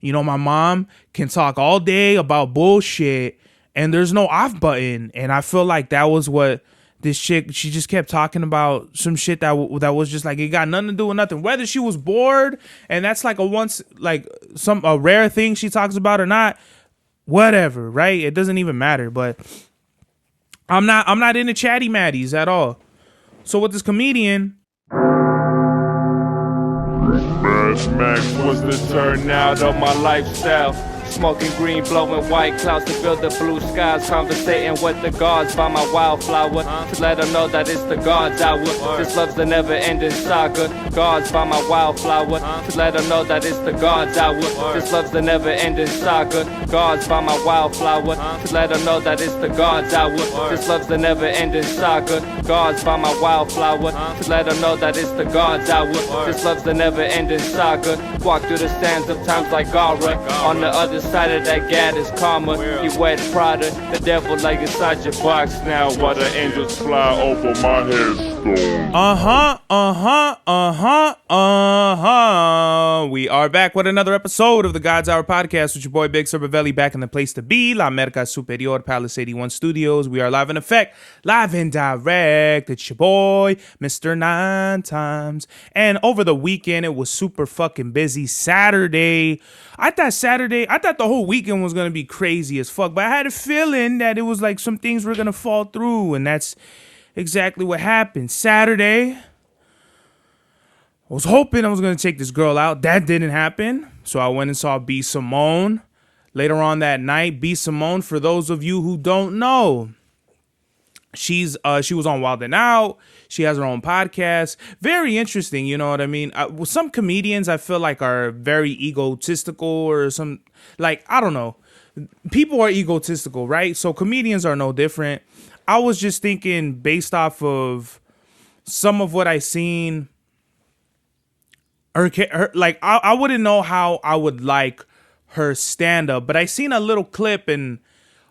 You know, my mom can talk all day about bullshit and there's no off button. And I feel like that was what this chick, she just kept talking about some shit that was just like, it got nothing to do with nothing. Whether she was bored and that's like a rare thing she talks about or not, whatever, right? It doesn't even matter. But I'm not into chatty matties at all. So with this comedian, Mad Max was the turnout of my lifestyle. Smoking green, blowing white clouds to build the blue skies. Conversating with the gods by my wildflower to let them know that it's the gods hour. This love's the never-ending saga. Gods by my wildflower to let them know that it's the gods hour. This love's the never-ending saga. Gods by my wildflower to let them know that it's the gods hour. This love's the never-ending saga. Gods by my wildflower to let them know that it's the gods hour. This love's the never-ending saga. Walk through the sands of times like Gara. On the other side of that gad is karma. You wet Prada, the devil like inside your box now. While the angels fly over my headstone. We are back with another episode of the God's Hour podcast with your boy Big Cervelli, back in the place to be, La Merca Superior, Palace 81 Studios. We are live in effect, live and direct. It's your boy, Mr. 9 Times. And over the weekend, it was super fucking busy. Saturday, I thought the whole weekend was going to be crazy as fuck, but I had a feeling that it was like some things were going to fall through, and that's exactly what happened. Saturday, I was hoping I was going to take this girl out. That didn't happen, so I went and saw B. Simone. Later on that night, B. Simone, for those of you who don't know, she was on Wild 'N Out. She has her own podcast. Very interesting, you know what I mean? Some comedians I feel like are very egotistical or some, like, I don't know. People are egotistical, right? So comedians are no different. I was just thinking based off of some of what I seen, her like, I wouldn't know how I would like her stand up, but I seen a little clip and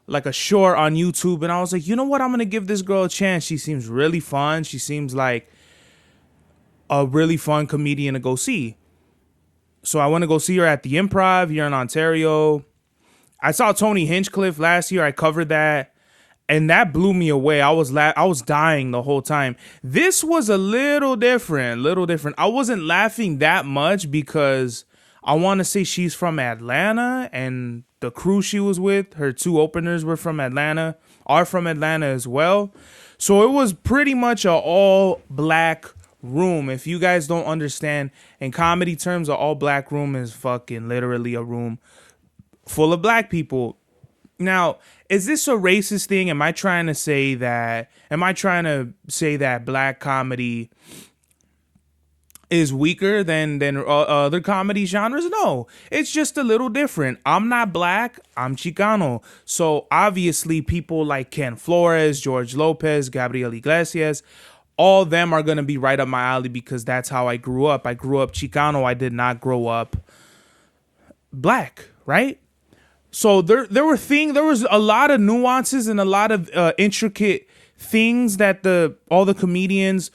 like a short on YouTube, and I was like, you know what? I'm going to give this girl a chance. She seems really fun. She seems like a really fun comedian to go see. So I went to go see her at the Improv here in Ontario. I saw Tony Hinchcliffe last year. I covered that, and that blew me away. I was dying the whole time. This was a little different. I wasn't laughing that much because I want to say she's from Atlanta, and the crew she was with, her two openers are from Atlanta as well. So it was pretty much an all black room. If you guys don't understand, in comedy terms, an all black room is fucking literally a room full of black people. Now, is this a racist thing? Am I trying to say that black comedy is weaker than other comedy genres? No, it's just a little different. I'm not black, I'm Chicano. So obviously people like Ken Flores, George Lopez, Gabriel Iglesias, all of them are going to be right up my alley because that's how I grew up. I grew up Chicano. I did not grow up black, right? So there was a lot of nuances and a lot of intricate things that all the comedians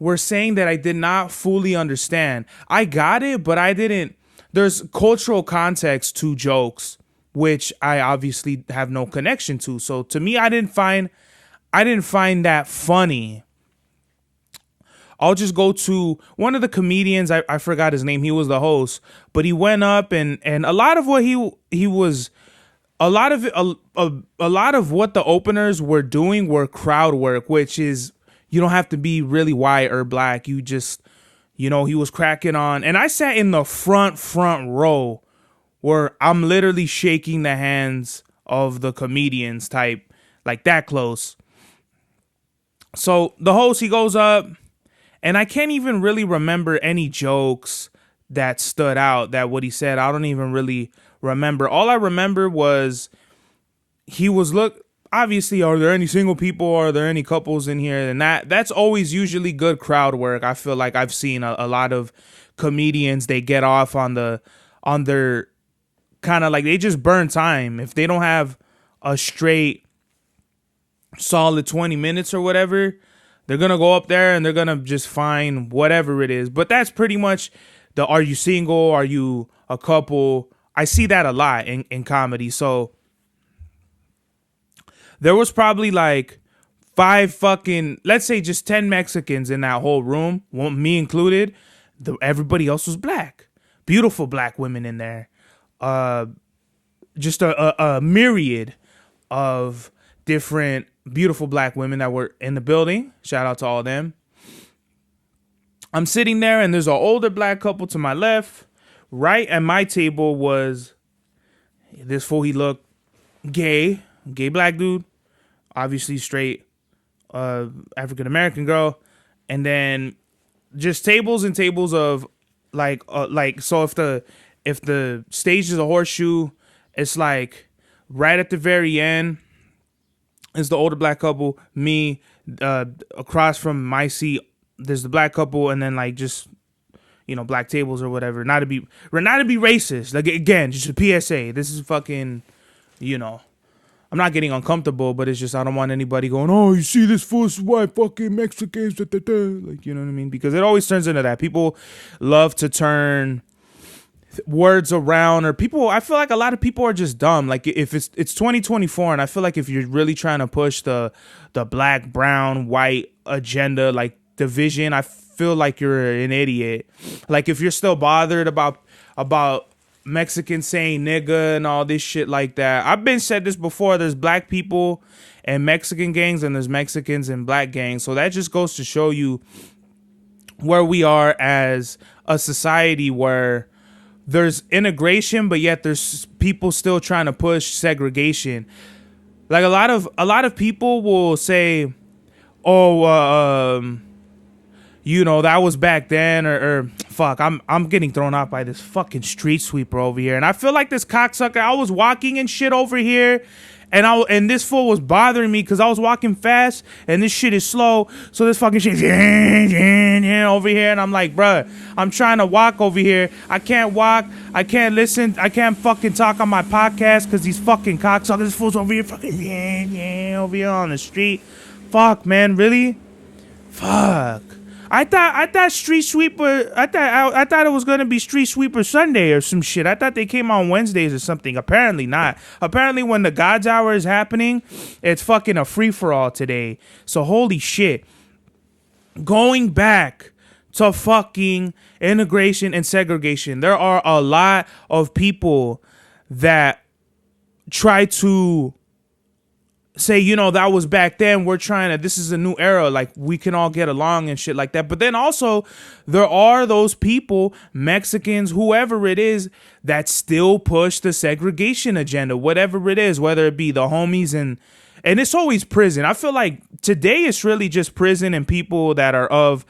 were saying that I did not fully understand. I got it, but I didn't. There's cultural context to jokes, which I obviously have no connection to. So to me, I didn't find that funny. I'll just go to one of the comedians. I forgot his name. He was the host, but he went up and a lot of what he was, a lot of what the openers were doing were crowd work, which is, you don't have to be really white or black. You just, he was cracking on. And I sat in the front row where I'm literally shaking the hands of the comedians type, like that close. So the host, he goes up, and I can't even really remember any jokes that stood out, that what he said. I don't even really remember. All I remember was obviously, are there any single people? Are there any couples in here? And that's always usually good crowd work. I feel like I've seen a lot of comedians, they get off on their kind of like, they just burn time. If they don't have a straight solid 20 minutes or whatever, they're going to go up there and they're going to just find whatever it is. But that's pretty much are you single? Are you a couple? I see that a lot in comedy. So there was probably like five fucking, let's say just 10 Mexicans in that whole room, well, me included. Everybody else was black. Beautiful black women in there. Just a myriad of different beautiful black women that were in the building. Shout out to all of them. I'm sitting there and there's an older black couple to my left. Right at my table was this fool. He looked gay black dude, obviously straight African American girl, and then just tables and tables of like so if the stage is a horseshoe, it's like right at the very end is the older black couple, me, across from my seat there's the black couple, and then like just black tables or whatever. Not to be racist. Like, again, just a PSA. This is fucking, I'm not getting uncomfortable, but it's just I don't want anybody going, oh, you see this first white fucking Mexicans, da, da, da. Like, you know what I mean? Because it always turns into that. People love to turn words around, or people. I feel like a lot of people are just dumb. Like, if it's 2024, and I feel like if you're really trying to push the black, brown, white agenda, like division, I feel like you're an idiot. Like, if you're still bothered about Mexicans saying nigga and all this shit like that. I've been said this before. There's black people and Mexican gangs, and there's Mexicans and black gangs. So that just goes to show you where we are as a society, where there's integration, but yet there's people still trying to push segregation. Like, a lot of people will say, oh, that was back then, or fuck, I'm getting thrown off by this fucking street sweeper over here, and I feel like this cocksucker. I was walking and shit over here, and this fool was bothering me because I was walking fast, and this shit is slow, so this fucking shit over here, and I'm like, bruh, I'm trying to walk over here. I can't walk, I can't listen, I can't fucking talk on my podcast because these fucking cocksuckers, this fool's over here fucking over here on the street. Fuck, man, really? Fuck. I thought Street Sweeper. I thought it was gonna be Street Sweeper Sunday or some shit. I thought they came on Wednesdays or something. Apparently not. Apparently, when the God's Hour is happening, it's fucking a free for all today. So holy shit. Going back to fucking integration and segregation, there are a lot of people that try to say, that was back then. This is a new era. Like, we can all get along and shit like that. But then also, there are those people, Mexicans, whoever it is, that still push the segregation agenda, whatever it is, whether it be the homies and it's always prison. I feel like today it's really just prison and people that are of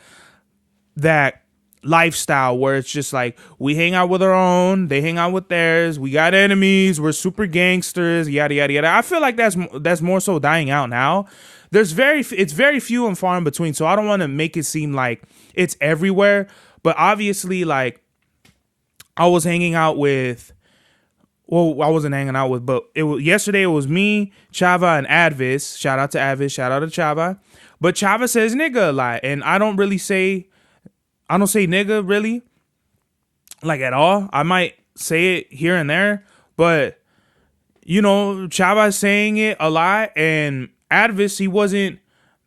that lifestyle where it's just like, we hang out with our own, they hang out with theirs, we got enemies, we're super gangsters, yada yada yada. I feel like that's more so dying out now. It's very few and far in between, so I don't want to make it seem like it's everywhere, but obviously, like, I was hanging out with, well, I wasn't hanging out with, but yesterday it was me, Chava, and Advis. Shout out to Advis, shout out to Chava. But Chava says nigga a lot, and I don't say nigga really, like, at all. I might say it here and there, but Chava's saying it a lot, and Advis, he wasn't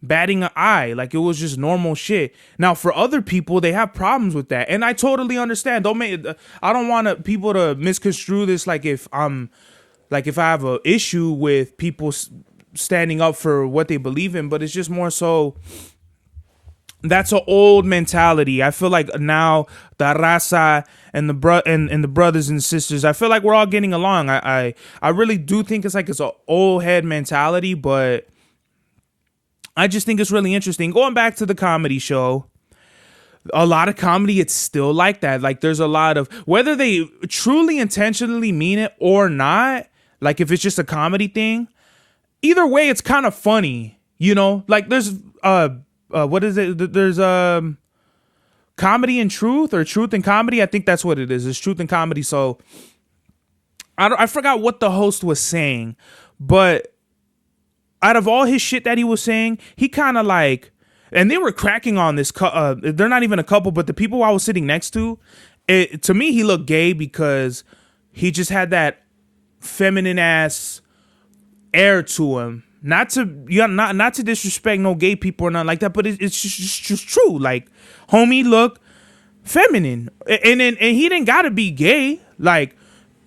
batting an eye. Like, it was just normal shit. Now, for other people, they have problems with that, and I totally understand. I don't want people to misconstrue this like if I have a issue with people standing up for what they believe in, but it's just more so, that's an old mentality. I feel like now the raza and the brothers and sisters, I feel like we're all getting along. I really do think it's an old head mentality, but I just think it's really interesting. Going back to the comedy show, a lot of comedy, it's still like that. Like, there's a lot of, whether they truly intentionally mean it or not, like, if it's just a comedy thing, either way, it's kind of funny, like, there's what is it? There's comedy and truth, or truth and comedy. I think that's what it is. It's truth and comedy. So I forgot what the host was saying, but out of all his shit that he was saying, he kind of like, and they were cracking on this. They're not even a couple, but the people I was sitting next to, to me, he looked gay because he just had that feminine ass air to him. Not to disrespect no gay people or nothing like that, but it's just true. Like, homie look feminine, and he didn't gotta be gay. Like,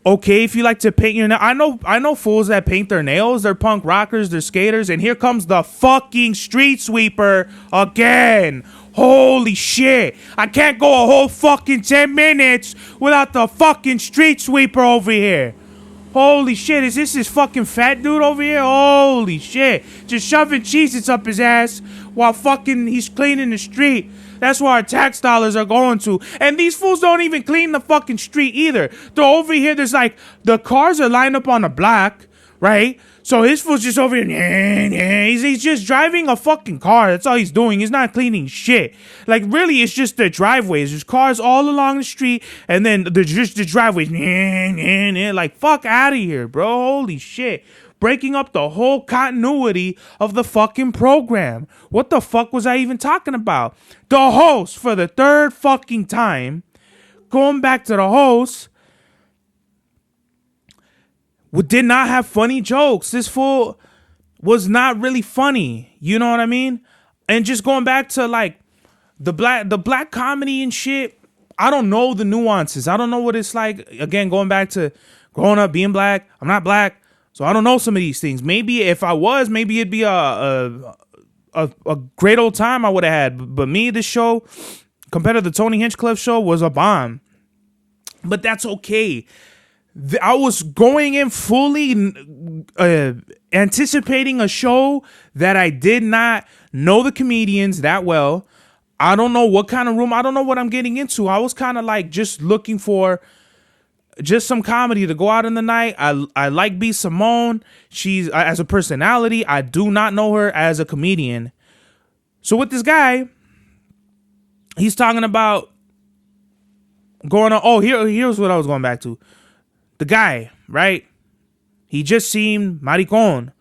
okay, if you like to paint your nails, I know fools that paint their nails. They're punk rockers, they're skaters, and here comes the fucking street sweeper again. Holy shit! I can't go a whole fucking 10 minutes without the fucking street sweeper over here. Holy shit, is this fucking fat dude over here? Holy shit. Just shoving Cheez-Its up his ass while fucking he's cleaning the street. That's where our tax dollars are going to. And these fools don't even clean the fucking street either. They're over here, there's like, the cars are lined up on the block, right? So his fool's just over here, he's just driving a fucking car. That's all he's doing. He's not cleaning shit. Like, really, it's just the driveways. There's cars all along the street, and then just the driveways. Like, fuck out of here, bro. Holy shit. Breaking up the whole continuity of the fucking program. What the fuck was I even talking about? The host, for the third fucking time, going back to the host, did not have funny jokes. This fool was not really funny. You know what I mean? And just going back to like the black comedy and shit, I don't know the nuances. I don't know what it's like. Again, going back to growing up, being black. I'm not black, so I don't know some of these things. Maybe if I was, maybe it'd be a great old time I would have had. But me, this show, compared to the Tony Hinchcliffe show, was a bomb. But that's okay. I was going in fully anticipating a show that I did not know the comedians that well. I don't know what kind of room. I don't know what I'm getting into. I was kind of like just looking for just some comedy to go out in the night. I like B. Simone. She's as a personality. I do not know her as a comedian. So with this guy, he's talking about going on. Oh, here's what I was going back to. The guy, right? He just seemed maricon.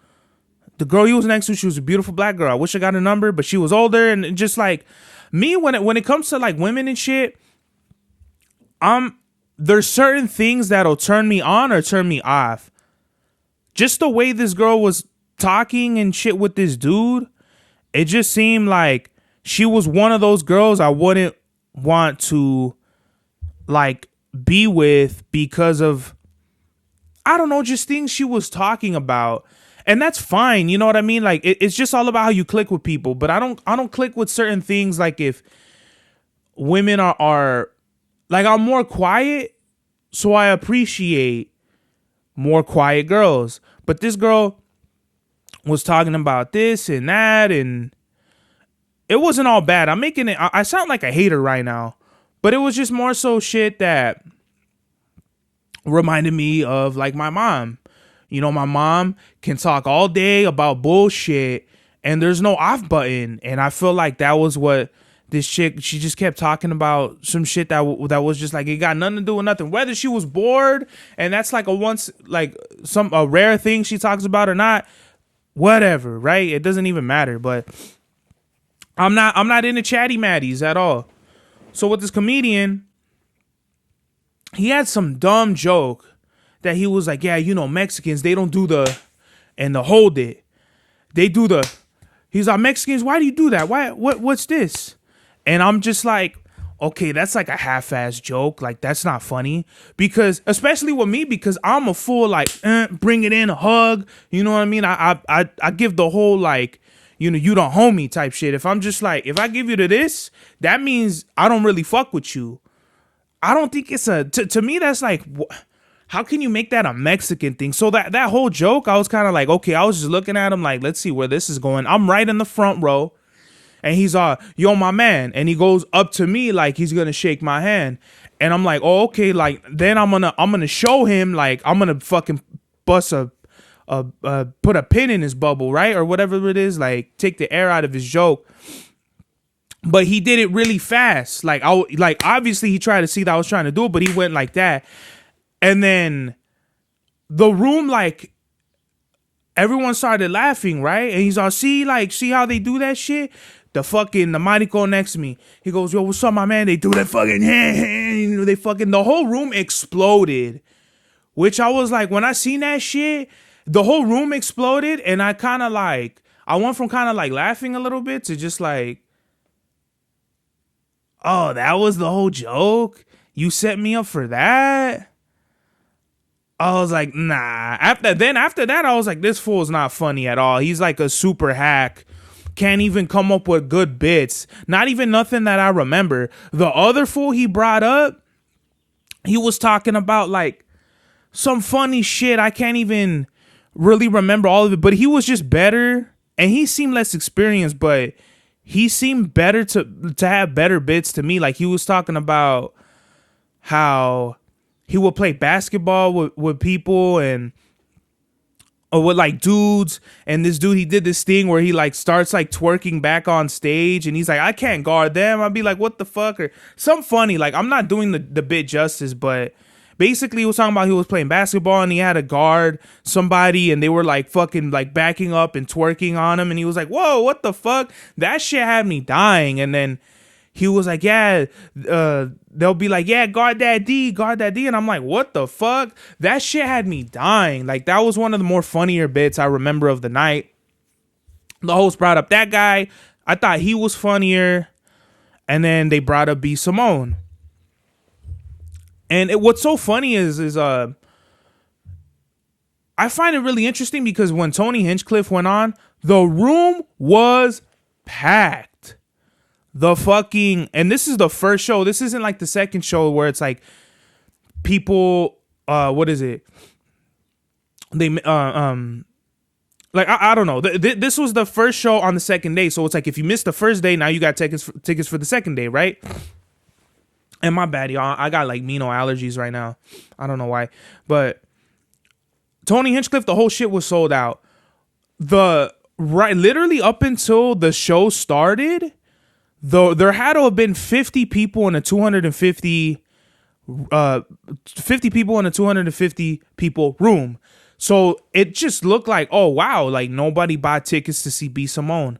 The girl he was next to, she was a beautiful black girl. I wish I got her number, but she was older, and just like me, when it comes to like women and shit, there's certain things that'll turn me on or turn me off. Just the way this girl was talking and shit with this dude, it just seemed like she was one of those girls I wouldn't want to like be with because of, I don't know, just things she was talking about. And that's fine, you know what I mean? Like, it's just all about how you click with people. But I don't click with certain things. Like, if women are like, I'm more quiet, so I appreciate more quiet girls. But this girl was talking about this and that, and it wasn't all bad. I'm making it, I sound like a hater right now, but it was just more so shit that reminded me of like my mom. You know, my mom can talk all day about bullshit and there's no off button. And I feel like that was what this chick, she just kept talking about some shit that was just like, it got nothing to do with nothing. Whether she was bored and that's like a rare thing she talks about or not, whatever, right? It doesn't even matter. But I'm not into chatty matties at all. So with this comedian, he had some dumb joke that he was like, yeah, you know, Mexicans, they don't do the hold it. They do he's like, Mexicans, why do you do that? What's this? And I'm just like, okay, that's like a half-ass joke. Like, that's not funny. Because, especially with me, because I'm a full, like, bring it in, a hug. You know what I mean? I give the whole, like, you know, you don't homie type shit. If I'm just like, if I give you to this, that means I don't really fuck with you. I don't think it's to me, that's like, how can you make that a Mexican thing? So that whole joke, I was kind of like, okay, I was just looking at him like, let's see where this is going. I'm right in the front row. And he's yo, my man. And he goes up to me like he's gonna shake my hand. And I'm like, oh, okay, like then I'm gonna show him, like, I'm gonna fucking bust put a pin in his bubble, right? Or whatever it is, like take the air out of his joke. But he did it really fast. Like obviously he tried to see that I was trying to do it, but he went like that. And then the room, like, everyone started laughing, right? And he's all, see how they do that shit? The maricon next to me, he goes, yo, what's up, my man? They do that fucking, they fucking, the whole room exploded which I was like, when I seen that shit, the whole room exploded, and I kind of like, I went from kind of like laughing a little bit to just like, oh, that was the whole joke? You set me up for that? I was like, nah. After that, I was like, this fool's not funny at all. He's like a super hack. Can't even come up with good bits. Not even nothing that I remember. The other fool he brought up, he was talking about like some funny shit. I can't even really remember all of it, but he was just better, and he seemed less experienced, but he seemed better to have better bits to me. Like he was talking about how he would play basketball with people and or with like dudes, and this dude, he did this thing where he like starts like twerking back on stage, and he's like, I can't guard them. I'd be like, what the fuck? Or something funny. Like, I'm not doing the bit justice, but basically he was talking about he was playing basketball and he had to guard somebody, and they were like fucking like backing up and twerking on him, and he was like, whoa, what the fuck? That shit had me dying. And then he was like, yeah, they'll be like, yeah, guard that D. And I'm like, what the fuck? That shit had me dying. Like, that was one of the more funnier bits I remember of the night. The host brought up that guy. I thought he was funnier. And then they brought up B. Simone. And what's so funny is I find it really interesting because when Tony Hinchcliffe went on, the room was packed. The fucking, and this is the first show. This isn't like the second show where it's like people, what is it? They, like, I don't know. This was the first show on the second day. So it's like, if you missed the first day, now you got tickets for the second day, right? And my bad, y'all. I got like Mino allergies right now. I don't know why. But Tony Hinchcliffe, the whole shit was sold out. Literally up until the show started, though, there had to have been 50 people in a 250 people room. So it just looked like, oh wow, like nobody bought tickets to see B. Simone.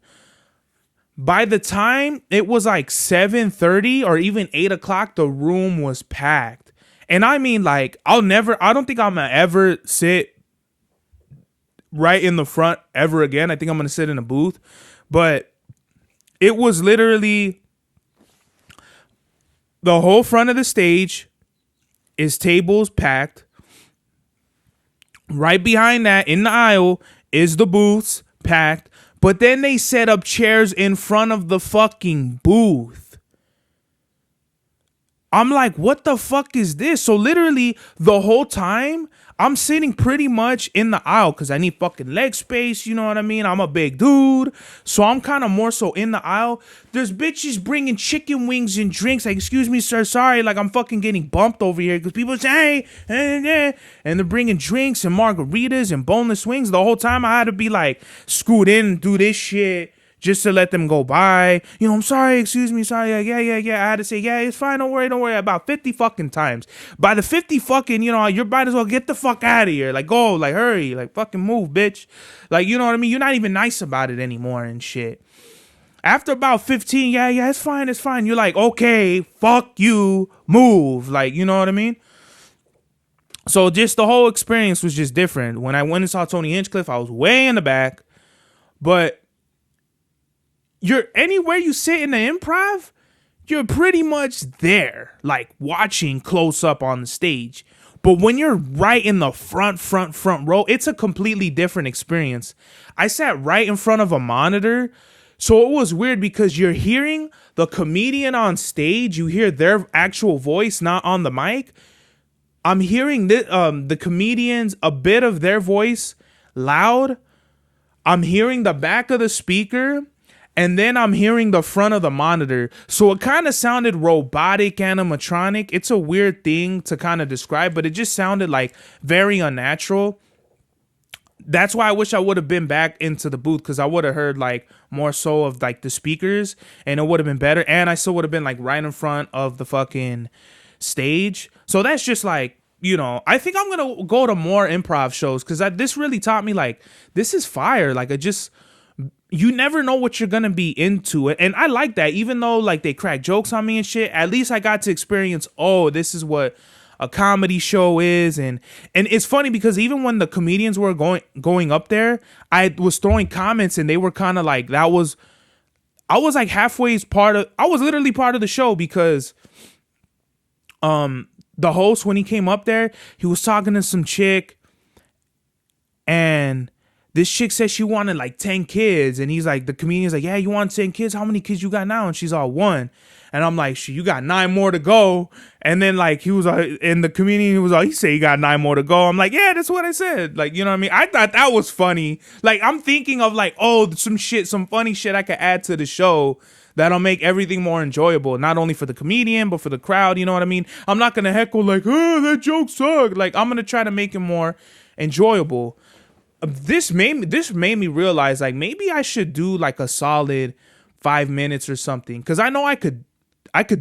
By the time it was like 7:30 or even 8 o'clock, the room was packed. And I mean, like, I don't think I'm gonna ever sit right in the front ever again. I think I'm gonna sit in a booth. But it was literally the whole front of the stage is tables packed. Right behind that, in the aisle, is the booths packed. But then they set up chairs in front of the fucking booth. I'm like, what the fuck is this? So literally the whole time, I'm sitting pretty much in the aisle because I need fucking leg space. You know what I mean? I'm a big dude. So I'm kind of more so in the aisle. There's bitches bringing chicken wings and drinks. Like, excuse me, sir. Sorry. Like, I'm fucking getting bumped over here because people say, hey. And they're bringing drinks and margaritas and boneless wings. The whole time I had to be like, scoot in and do this shit just to let them go by. You know, I'm sorry, excuse me, sorry, yeah. I had to say, yeah, it's fine, don't worry, about 50 fucking times. By the 50 fucking, you know, you might as well get the fuck out of here. Like, go, like, hurry, like, fucking move, bitch. Like, you know what I mean? You're not even nice about it anymore and shit. After about 15, yeah, it's fine. You're like, okay, fuck you, move. Like, you know what I mean? So just the whole experience was just different. When I went and saw Tony Hinchcliffe, I was way in the back. But you're anywhere you sit in the improv, you're pretty much there, like watching close up on the stage. But when you're right in the front row, it's a completely different experience. I sat right in front of a monitor, so it was weird because you're hearing the comedian on stage, you hear their actual voice, not on the mic. I'm hearing the comedians, a bit of their voice loud. I'm hearing the back of the speaker. And then I'm hearing the front of the monitor. So it kind of sounded robotic, animatronic. It's a weird thing to kind of describe, but it just sounded like very unnatural. That's why I wish I would have been back into the booth, because I would have heard like more so of like the speakers, and it would have been better. And I still would have been like right in front of the fucking stage. So that's just like, you know, I think I'm going to go to more improv shows, because this really taught me like, this is fire. Like, you never know what you're going to be into. And I like that, even though like they crack jokes on me and shit, at least I got to experience, oh, this is what a comedy show is. And it's funny because even when the comedians were going up there, I was throwing comments and they were kind of like, I was like I was literally part of the show because the host, when he came up there, he was talking to some chick, and this chick said she wanted like 10 kids. And he's like, the comedian's like, yeah, you want 10 kids? How many kids you got now? And she's all, one. And I'm like, shit, you got 9 more to go. And then like he was like, and the comedian he was like, he said he got 9 more to go. I'm like, yeah, that's what I said. Like, you know what I mean? I thought that was funny. Like, I'm thinking of like, oh, some funny shit I could add to the show that'll make everything more enjoyable, not only for the comedian, but for the crowd. You know what I mean? I'm not going to heckle like, oh, that joke sucked. Like, I'm going to try to make it more enjoyable. This made me realize like maybe I should do like a solid 5 minutes or something, because I know I could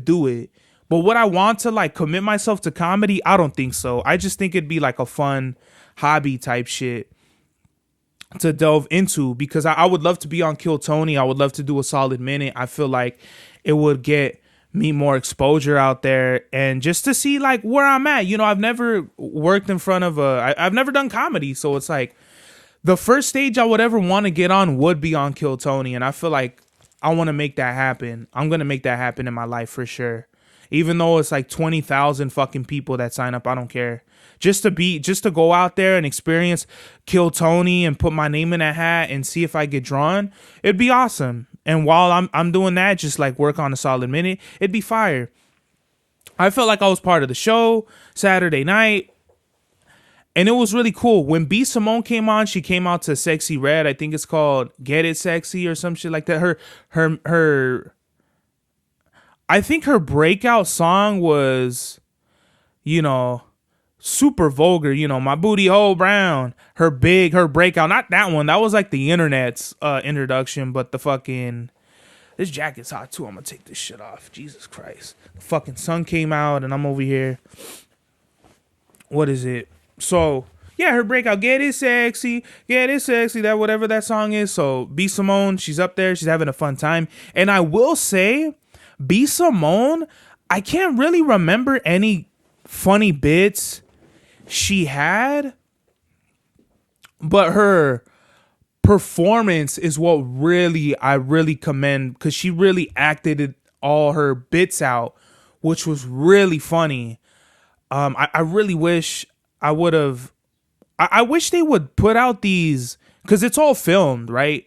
do it, but would I want to like commit myself to comedy? I don't think so. I just think it'd be like a fun hobby type shit to delve into, because I would love to be on Kill Tony. I would love to do a solid minute. I feel like it would get me more exposure out there, and just to see like where I'm at. You know, I've never worked in front of I've never done comedy, so it's like the first stage I would ever want to get on would be on Kill Tony, and I feel like I want to make that happen. I'm gonna make that happen in my life for sure. Even though it's like 20,000 fucking people that sign up, I don't care. Just to go out there and experience Kill Tony and put my name in a hat and see if I get drawn, it'd be awesome. And while I'm doing that, just like work on a solid minute, it'd be fire. I felt like I was part of the show Saturday night. And it was really cool. When B Simone came on, she came out to Sexy Red. I think it's called Get It Sexy or some shit like that. Her I think her breakout song was, you know, super vulgar, you know, my booty hole brown. Her breakout, not that one. That was like the internet's introduction, but the fucking, this jacket's hot too. I'm gonna take this shit off. Jesus Christ. The fucking sun came out and I'm over here. What is it? So yeah, her breakout, get it sexy, that whatever that song is. So B Simone, she's up there, she's having a fun time. And I will say, B Simone, I can't really remember any funny bits she had, but her performance is what I really commend, because she really acted all her bits out, which was really funny. I really wish I would have. I wish they would put out these, because it's all filmed, right?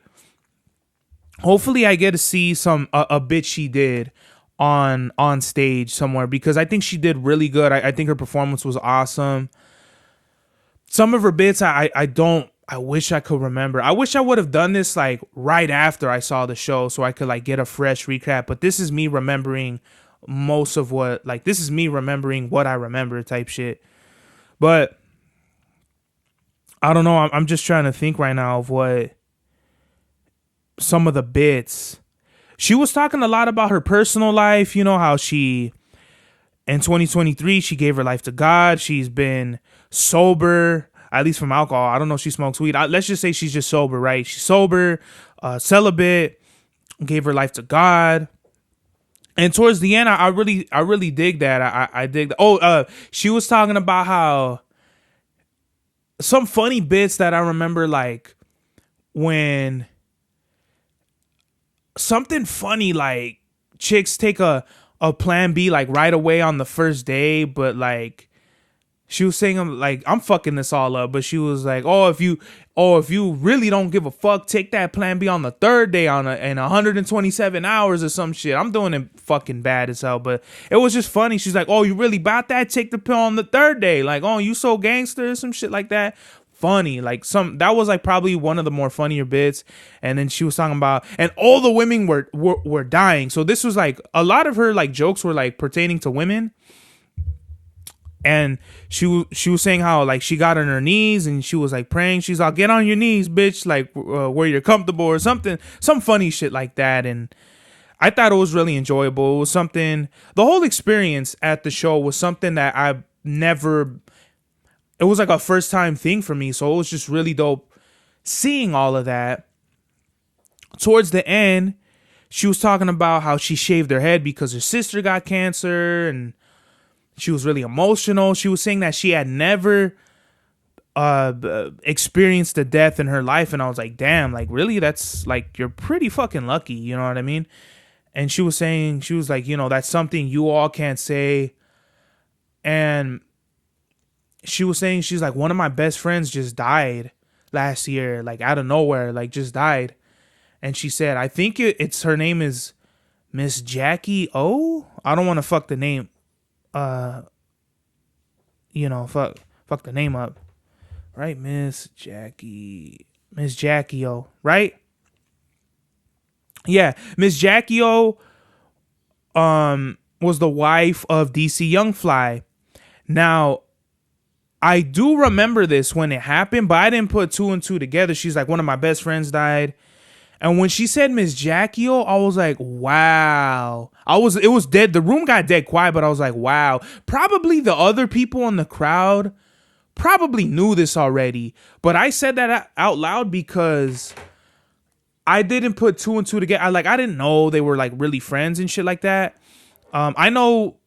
Hopefully, I get to see a bit she did on stage somewhere, because I think she did really good. I think her performance was awesome. Some of her bits, I wish I could remember. I wish I would have done this like right after I saw the show, so I could like get a fresh recap. But this is me remembering this is me remembering what I remember type shit. But I don't know. I'm just trying to think right now of what some of the bits. She was talking a lot about her personal life. You know how she, in 2023, she gave her life to God. She's been sober, at least from alcohol. I don't know if she smokes weed. Let's just say she's just sober, right? She's sober, celibate, gave her life to God. And towards the end, I really dig that. I dig that. Oh, she was talking about how some funny bits that I remember, like when something funny, like chicks take a plan B like right away on the first day, but like she was saying, like, I'm fucking this all up, but she was like, if you really don't give a fuck, take that plan B on the third day in 127 hours or some shit. I'm doing it fucking bad as hell, but it was just funny. She's like, oh, you really about that? Take the pill on the third day. Like, oh, you so gangster or some shit like that. Funny, like that was like probably one of the more funnier bits. And then she was talking about, and all the women were dying. So this was like a lot of her like jokes were like pertaining to women. And she was saying how like she got on her knees and she was like praying. She's like, get on your knees, bitch, like where you're comfortable or something, some funny shit like that. And I thought it was really enjoyable. It was something, the whole experience at the show was something that I've never, it was like a first time thing for me. So it was just really dope seeing all of that. Towards the end, she was talking about how she shaved her head because her sister got cancer, and She was really emotional. She was saying that she had never experienced a death in her life, and I was like, damn, like really, that's like, you're pretty fucking lucky, you know what I mean? And she was saying, she was like, that's something you all can't say. And she was saying, she's like, one of my best friends just died last year, like out of nowhere, like just died. And she said, I think it's her name is Miss Jackie O. I don't want to fuck the name, fuck the name up, right? Miss Jackie O, right? Yeah, Miss Jackie O was the wife of DC Young Fly. Now, I do remember this when it happened, but I didn't put two and two together. She's like, one of my best friends died. And when she said Miss Jackie O, I was like, wow. It was dead. The room got dead quiet, but I was like, wow. Probably the other people in the crowd probably knew this already. But I said that out loud because I didn't put two and two together. I didn't know they were like really friends and shit like that. I know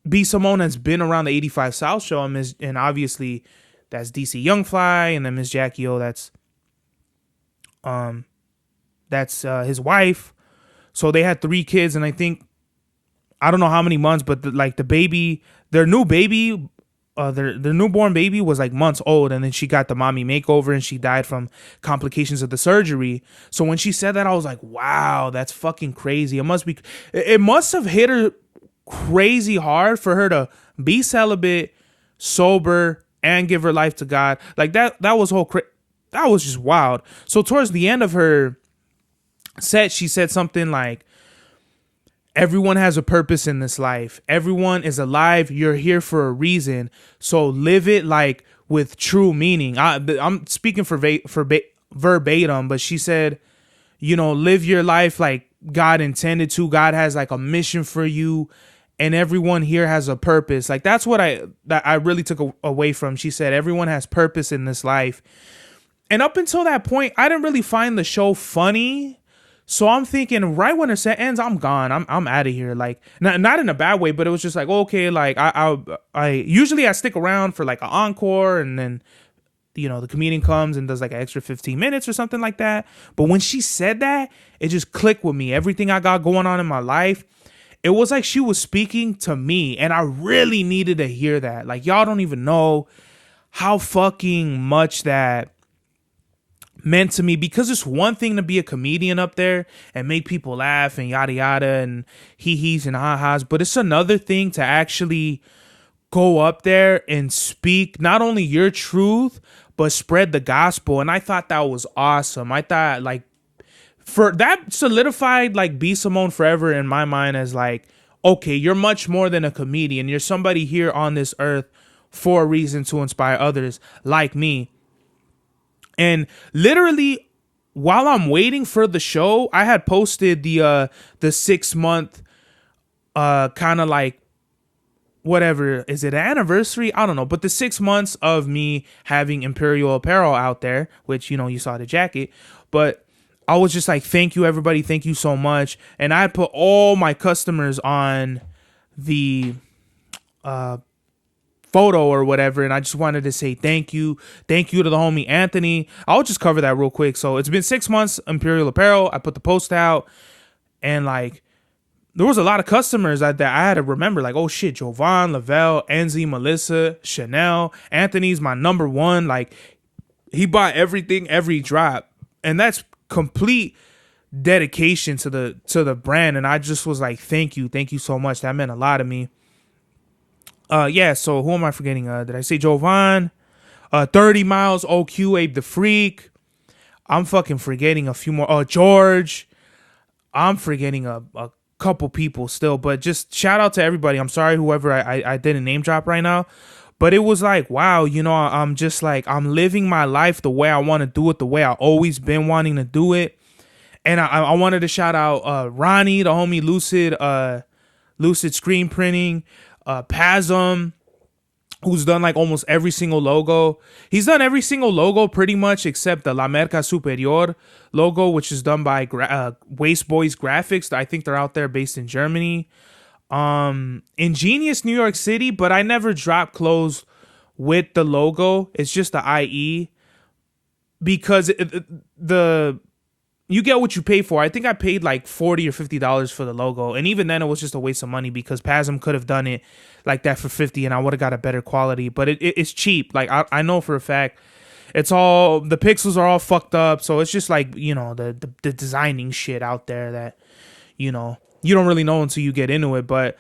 B Simone has been around the 85 South show, and obviously that's DC Young Fly, and then Miss Jackie O, that's his wife. So they had 3 kids, and I think, I don't know how many months, but the baby, their new baby, their newborn baby was like months old, and then she got the mommy makeover, and she died from complications of the surgery. So when she said that, I was like, wow, that's fucking crazy. It must have hit her crazy hard for her to be celibate, sober, and give her life to God. Like that was that was just wild. So towards the end of her set, she said something like, everyone has a purpose in this life. Everyone is alive. You're here for a reason. So live it like with true meaning. I'm speaking verbatim, but she said, live your life like God intended to. God has like a mission for you, and everyone here has a purpose. Like that's what I really took away from. She said everyone has purpose in this life. And up until that point, I didn't really find the show funny. So I'm thinking, right when her set ends, I'm gone. I'm out of here. Like, not in a bad way, but it was just like, okay, like I usually I stick around for like an encore, and then the comedian comes and does like an extra 15 minutes or something like that. But when she said that, it just clicked with me. Everything I got going on in my life, it was like she was speaking to me, and I really needed to hear that. Like, y'all don't even know how fucking much that meant to me, because it's one thing to be a comedian up there and make people laugh and yada yada and hee-hees and ha-has, but it's another thing to actually go up there and speak not only your truth but spread the gospel. And I thought that was awesome. I thought like for that solidified like B Simone forever in my mind as like, okay, you're much more than a comedian. You're somebody here on this earth for a reason to inspire others like me. And literally, while I'm waiting for the show, I had posted the 6 month kind of like, whatever, is it an anniversary? I don't know, but the 6 months of me having Imperial apparel out there, which you saw the jacket, but I was just like, thank you everybody, thank you so much. And I put all my customers on the photo or whatever, and I just wanted to say thank you to the homie Anthony. I'll just cover that real quick. So it's been 6 months, Imperial apparel. I put the post out, and like there was a lot of customers that I had to remember, like, oh shit, Jovan, Lavelle, Enzi, Melissa, Chanel. Anthony's my number one. Like, he bought everything, every drop, and that's complete dedication to the brand. And I just was like, thank you so much. That meant a lot to me. Yeah, so who am I forgetting? Did I say Jovan? 30 Miles, OQ, Abe the Freak. I'm fucking forgetting a few more. George. I'm forgetting a couple people still, but just shout out to everybody. I'm sorry, whoever I didn't name drop right now. But it was like, wow, I'm just like, I'm living my life the way I want to do it, the way I always been wanting to do it. And I wanted to shout out Ronnie, the homie Lucid Screen Printing, Pasm, who's done like almost every single logo. He's done every single logo pretty much except the La Merca Superior logo, which is done by Waste Boys Graphics. I think they're out there based in Germany. Ingenious New York City, but I never drop clothes with the logo. It's just the IE because the you get what you pay for. I think I paid like $40 or $50 for the logo, and even then it was just a waste of money because PASM could have done it like that for 50, and I would have got a better quality. But it's cheap. Like I know for a fact, it's all the pixels are all fucked up, so it's just like the designing shit out there that you don't really know until you get into it. But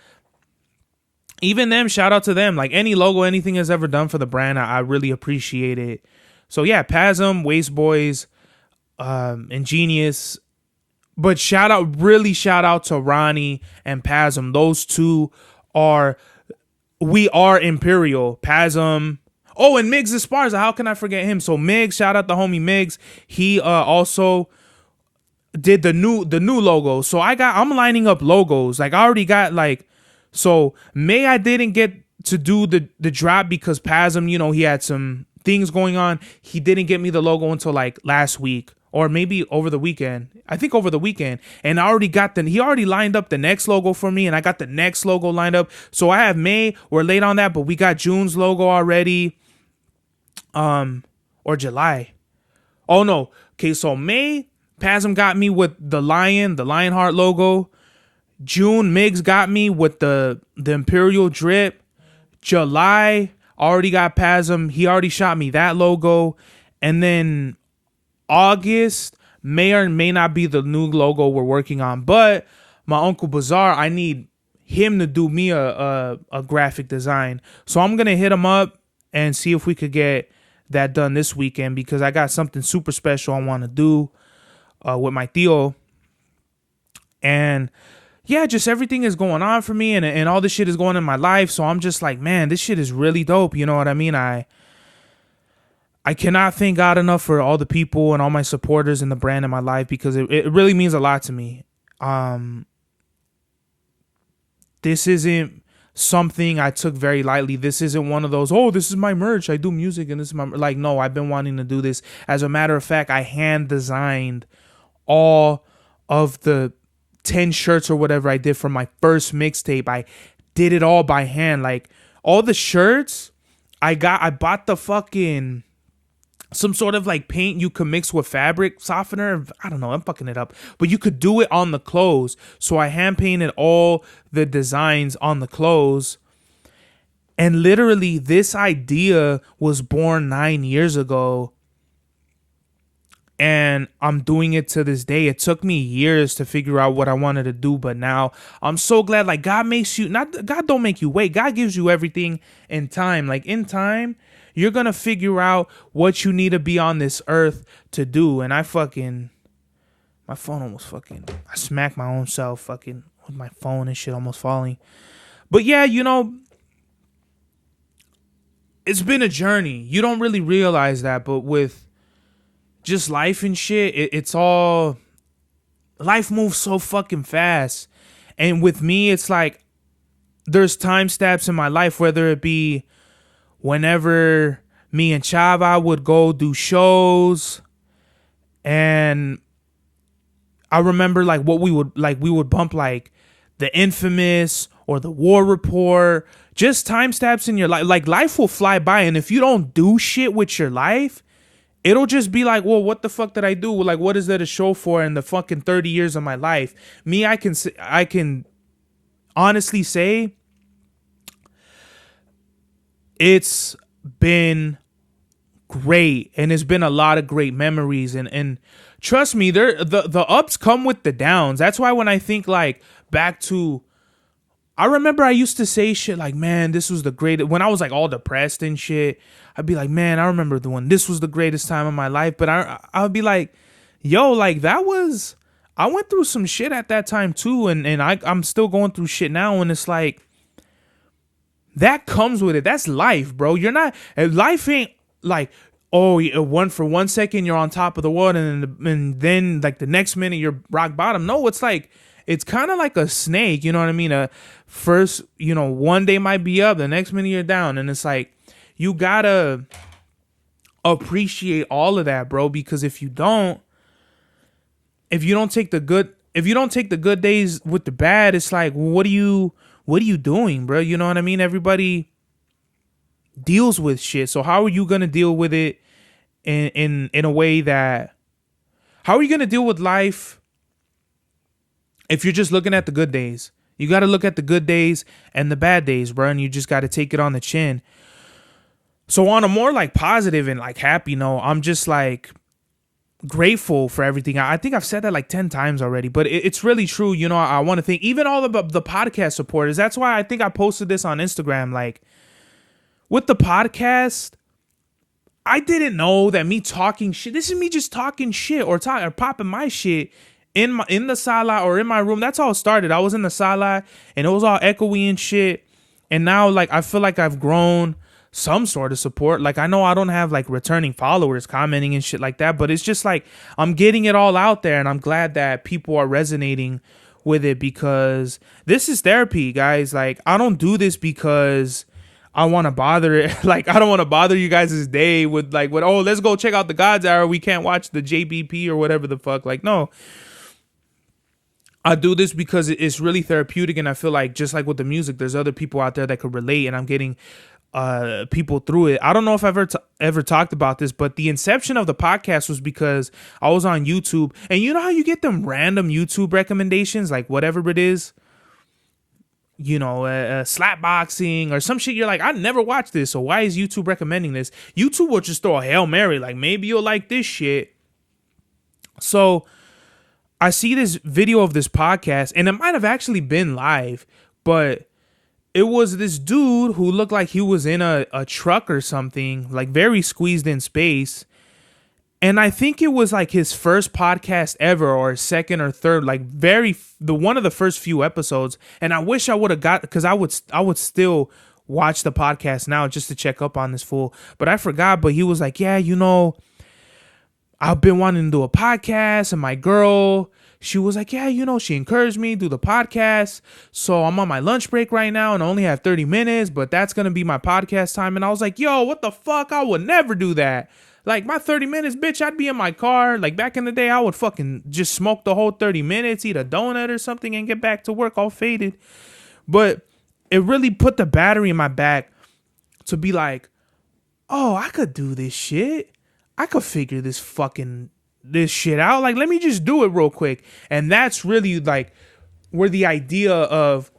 even them, shout out to them. Like any logo, anything has ever done for the brand, I really appreciate it. So yeah, PASM, Waste Boys, Ingenious, but really shout out to Ronnie and PASM. Those two we are Imperial. PASM. Oh, and Migs Esparza. How can I forget him? So Migs, shout out the homie Migs. He also did the new logo. So I'm lining up logos. Like I already got so May I didn't get to do the drop because PASM, he had some things going on. He didn't get me the logo until like last week. Or maybe over the weekend. I think over the weekend. And I already got he already lined up the next logo for me. And I got the next logo lined up. So I have May. We're late on that. But we got June's logo already. Or July. Oh, no. Okay, so May, PASM got me with the Lionheart logo. June, Migs got me with the Imperial drip. July, already got PASM. He already shot me that logo. And then August may or may not be the new logo we're working on, but my Uncle Bazaar, I need him to do me a graphic design. So I'm gonna hit him up and see if we could get that done this weekend because I got something super special I want to do with my tío. And yeah, just everything is going on for me and all this shit is going in my life. So I'm just like, man, this shit is really dope. You know what I mean? I cannot thank God enough for all the people and all my supporters and the brand in my life because it really means a lot to me. This isn't something I took very lightly. This isn't one of those, oh, this is my merch. I do music and this is my, like, no, I've been wanting to do this. As a matter of fact, I hand designed all of the 10 shirts or whatever I did from my first mixtape. I did it all by hand. Like all the shirts I bought the fucking some sort of like paint you could mix with fabric softener. I don't know, I'm fucking it up. But you could do it on the clothes. So I hand painted all the designs on the clothes. And literally this idea was born 9 years ago. And I'm doing it to this day. It took me years to figure out what I wanted to do. But now I'm so glad, like God don't make you wait. God gives you everything in time. Like in time, you're going to figure out what you need to be on this earth to do. And my phone almost fucking, I smacked my own self fucking with my phone and shit almost falling. But yeah, it's been a journey. You don't really realize that, but with just life and shit, it's all, life moves so fucking fast. And with me, it's like, there's time steps in my life, whether it be whenever me and Chava would go do shows, and I remember like we would bump like the Infamous or the War Report, just time steps in your life. Like life will fly by, and if you don't do shit with your life, it'll just be like, well, what the fuck did I do? Like, what is there to show for in the fucking 30 years of my life? Me, I can honestly say it's been great, and it's been a lot of great memories, and trust me, the ups come with the downs. That's why when I think like back to, I remember I used to say shit like, man, this was the greatest, when I was like all depressed and shit, I'd be like, man, I remember the one, this was the greatest time of my life. But I would be like, yo, like I went through some shit at that time too, and I'm still going through shit now, and it's like, that comes with it. That's life, bro. Life ain't like, oh, for 1 second you're on top of the world, and then like the next minute you're rock bottom. No, it's like, it's kind of like a snake, you know what I mean? First, one day might be up, the next minute you're down, and it's like, you gotta appreciate all of that, bro, because if you don't take the good days with the bad, it's like, what are you what are you doing, bro? You know what I mean? Everybody deals with shit. So how are you gonna deal with it in a way that, how are you gonna deal with life if you're just looking at the good days? You got to look at the good days and the bad days, bro, and you just got to take it on the chin. So on a more like positive and like happy note, I'm just like grateful for everything. I think I've said that like 10 times already, but it's really true. You know, I want to thank even all of the podcast supporters. That's why I think I posted this on Instagram. Like with the podcast, I didn't know that me talking shit. This is me just talking shit or popping my shit in the sala or in my room. That's how it started. I was in the sala and it was all echoey and shit. And now like I feel like I've grown some sort of support. Like I know I don't have like returning followers commenting and shit like that, but it's just like I'm getting it all out there, and I'm glad that people are resonating with it, because this is therapy, guys. Like I don't do this because I want to bother it. Like I don't want to bother you guys' day with oh, let's go check out the God's Hour. We can't watch the JBP or whatever the fuck. Like no, I do this because it's really therapeutic, and I feel like just like with the music, there's other people out there that could relate, and I'm getting people through it. I don't know if I've ever talked about this, but the inception of the podcast was because I was on YouTube, and you know how you get them random YouTube recommendations, like whatever it is, you know, slap boxing or some shit. You're like, I never watched this, so why is YouTube recommending this? YouTube will just throw a Hail Mary, like maybe you'll like this shit. So I see this video of this podcast, and it might have actually been live, but it was this dude who looked like he was in a truck or something, like very squeezed in space. And I think it was like his first podcast ever, or second or third, like the one of the first few episodes. And I wish I would have got, because I would still watch the podcast now just to check up on this fool. But I forgot. But he was like, yeah, you know, I've been wanting to do a podcast, and my girl, she was like, yeah, you know, she encouraged me to do the podcast. So I'm on my lunch break right now and I only have 30 minutes, but that's going to be my podcast time. And I was like, yo, what the fuck? I would never do that. Like my 30 minutes, bitch, I'd be in my car. Like back in the day, I would fucking just smoke the whole 30 minutes, eat a donut or something, and get back to work all faded. But it really put the battery in my back to be like, oh, I could do this shit. I could figure this shit out. Like, let me just do it real quick. And that's really like where the idea of,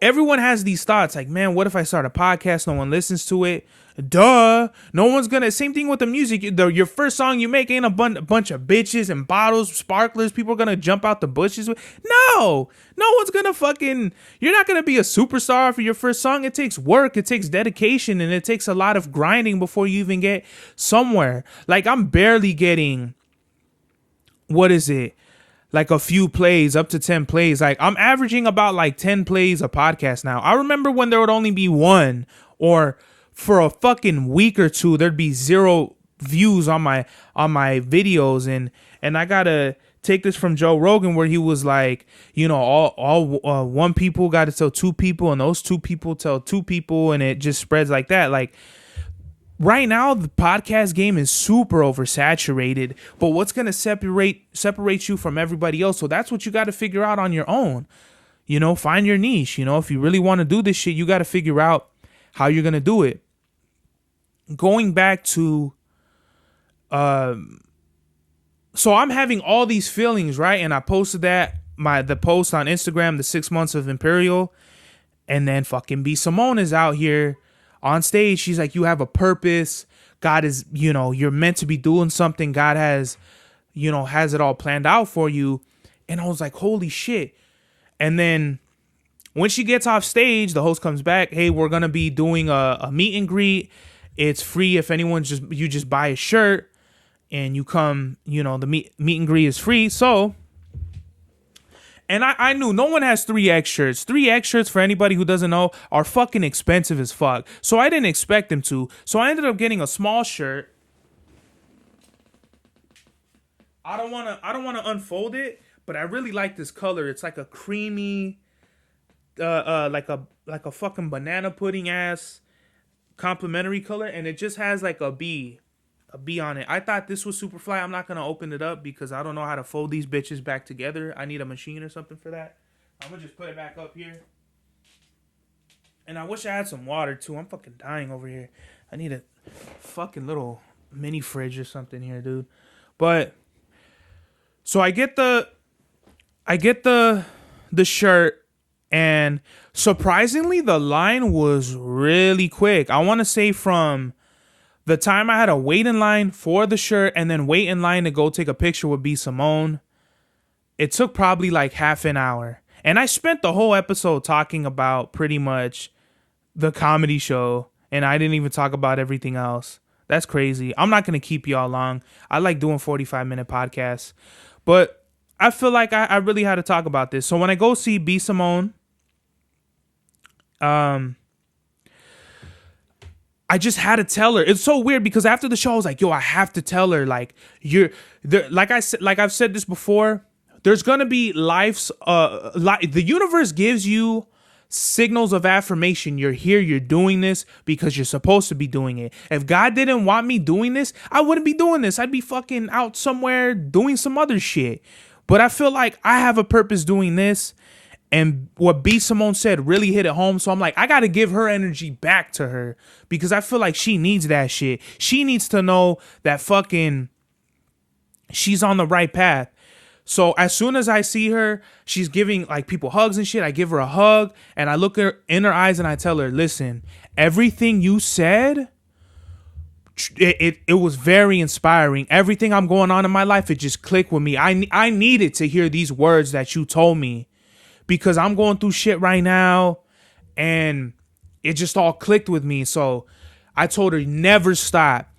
everyone has these thoughts like, man, what if I start a podcast? No one listens to it. Duh. No one's gonna. Same thing with the music. Your first song you make ain't a bunch of bitches and bottles, sparklers. People are gonna jump out the bushes with. No one's gonna fucking. You're not gonna be a superstar for your first song. It takes work. It takes dedication, and it takes a lot of grinding before you even get somewhere. Like I'm barely getting. What is it? Like a few plays, up to 10 plays. Like I'm averaging about like 10 plays a podcast now. I remember when there would only be one, or for a fucking week or two there'd be 0 views on my videos, and I gotta take this from Joe Rogan, where he was like, you know, all one people got to tell 2 people, and those 2 people tell 2 people, and it just spreads like that. Like right now, the podcast game is super oversaturated, but what's going to separate you from everybody else? So that's what you got to figure out on your own. You know, find your niche. You know, if you really want to do this shit, you got to figure out how you're going to do it. Going back to, so I'm having all these feelings, right? And I posted the post on Instagram, the 6 months of Imperial, and then fucking Simone is out here on stage. She's like, you have a purpose. God is, you know, you're meant to be doing something. God has, you know, has it all planned out for you. And I was like, holy shit. And then when she gets off stage, the host comes back. Hey, we're going to be doing a meet and greet. It's free if you just buy a shirt and you come, you know, the meet and greet is free. So, and I knew no one has 3X shirts. 3X shirts, for anybody who doesn't know, are fucking expensive as fuck. So I didn't expect them to. So I ended up getting a small shirt. I don't wanna unfold it, but I really like this color. It's like a creamy, like a fucking banana pudding ass complimentary color, and it just has like a bee on it. I thought this was super fly. I'm not gonna open it up because I don't know how to fold these bitches back together. I need a machine or something for that. I'm gonna just put it back up here. And I wish I had some water too. I'm fucking dying over here. I need a fucking little mini fridge or something here, dude. But so I get the shirt, and surprisingly the line was really quick. I want to say from the time I had to wait in line for the shirt and then wait in line to go take a picture with B Simone, it took probably like half an hour. And I spent the whole episode talking about pretty much the comedy show, and I didn't even talk about everything else. That's crazy. I'm not going to keep y'all long. I like doing 45-minute podcasts. But I feel like I really had to talk about this. So when I go see B Simone, I just had to tell her. It's so weird because after the show, I was like, yo, I have to tell her, like, you're there. Like I said, like I've said this before, there's going to be the universe gives you signals of affirmation. You're here, you're doing this because you're supposed to be doing it. If God didn't want me doing this, I wouldn't be doing this. I'd be fucking out somewhere doing some other shit. But I feel like I have a purpose doing this. And what B Simone said really hit it home. So I'm like, I got to give her energy back to her because I feel like she needs that shit. She needs to know that fucking she's on the right path. So as soon as I see her, she's giving like people hugs and shit. I give her a hug and I look her in her eyes and I tell her, listen, everything you said, it was very inspiring. Everything I'm going on in my life, it just clicked with me. I needed to hear these words that you told me because I'm going through shit right now and it just all clicked with me. So I told her, never stop.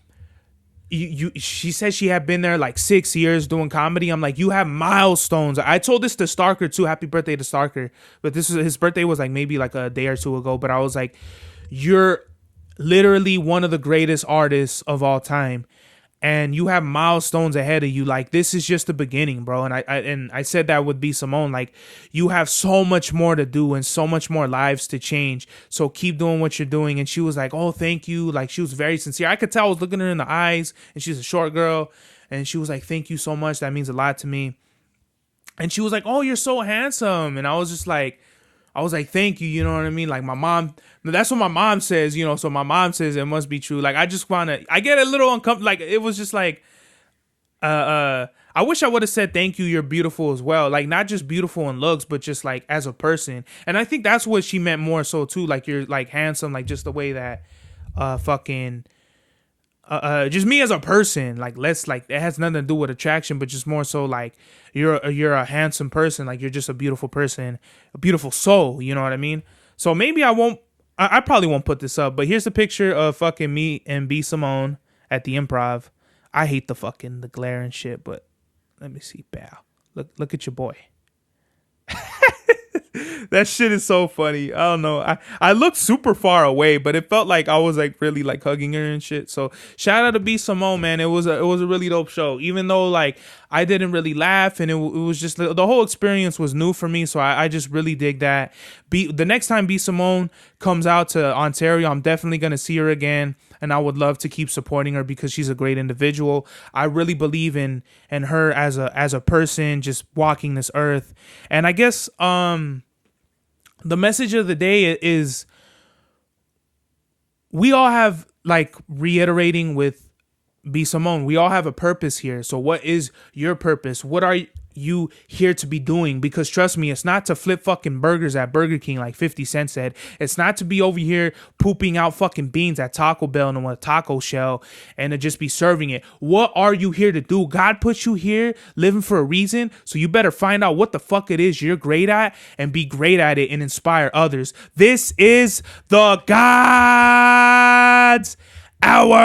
She said she had been there like 6 years doing comedy. I'm like, you have milestones. I told this to Starker too. Happy birthday to Starker. But his birthday was like maybe like a day or two ago. But I was like, you're literally one of the greatest artists of all time. And you have milestones ahead of you. Like, this is just the beginning, bro. And I said that with B Simone. Like, you have so much more to do and so much more lives to change. So keep doing what you're doing. And she was like, oh, thank you. Like, she was very sincere. I could tell I was looking her in the eyes. And she's a short girl. And she was like, thank you so much. That means a lot to me. And she was like, oh, you're so handsome. And I was like, thank you. You know what I mean? Like, my mom, that's what my mom says, you know, so my mom says it must be true. Like, I get a little uncomfortable. Like, it was just like, I wish I would have said, thank you, you're beautiful as well. Like, not just beautiful in looks, but just like as a person. And I think that's what she meant more so too. Like, you're like handsome, like just the way that, just me as a person, like less like it has nothing to do with attraction, but just more so like you're a handsome person, like you're just a beautiful person, a beautiful soul, you know what I mean? So maybe I probably won't put this up, but here's a picture of fucking me and B Simone at the Improv. I hate the glare and shit, but let me see, pal. Look at your boy. That shit is so funny. I don't know. I looked super far away, but it felt like I was like really like hugging her and shit. So shout out to B Simone, man. It was a really dope show. Even though like I didn't really laugh and it was just the whole experience was new for me. So I just really dig that. The next time B Simone comes out to Ontario, I'm definitely gonna see her again. And I would love to keep supporting her because she's a great individual. I really believe in her as a person, just walking this earth. And I guess the message of the day is we all have, like, reiterating with B Simone, we all have a purpose here. So what is your purpose? What are you here to be doing? Because trust me, it's not to flip fucking burgers at Burger King like 50 Cent said. It's not to be over here pooping out fucking beans at Taco Bell and a taco shell and to just be serving it. What are you here to do? God put you here living for a reason. So you better find out what the fuck it is you're great at and be great at it and inspire others. This is the God's Hour.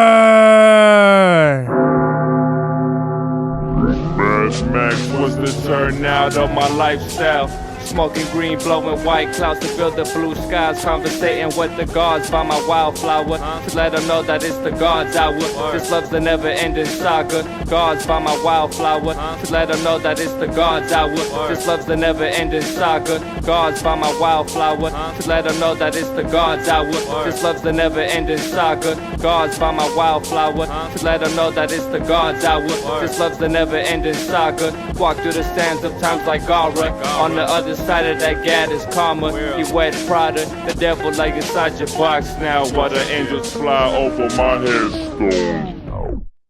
Max was the turnout of my lifestyle. Smoking green, blowing white clouds to build the blue skies. Conversating with the gods by my wildflower to let them know that it's the God's hour. This love's the never-ending saga. Gods by my wildflower to let them know that it's the God's hour. This love's the never-ending saga. Gods by my wildflower to let them know that it's the God's hour. This love's the never-ending saga. Gods by my wildflower to let them know that it's the God's hour. This love's the never-ending saga. Walk through the sands of times like Gara. On the other inside of that gat is karma. You wet Prada, the devil like inside your box now. While the angels fly over my headstone.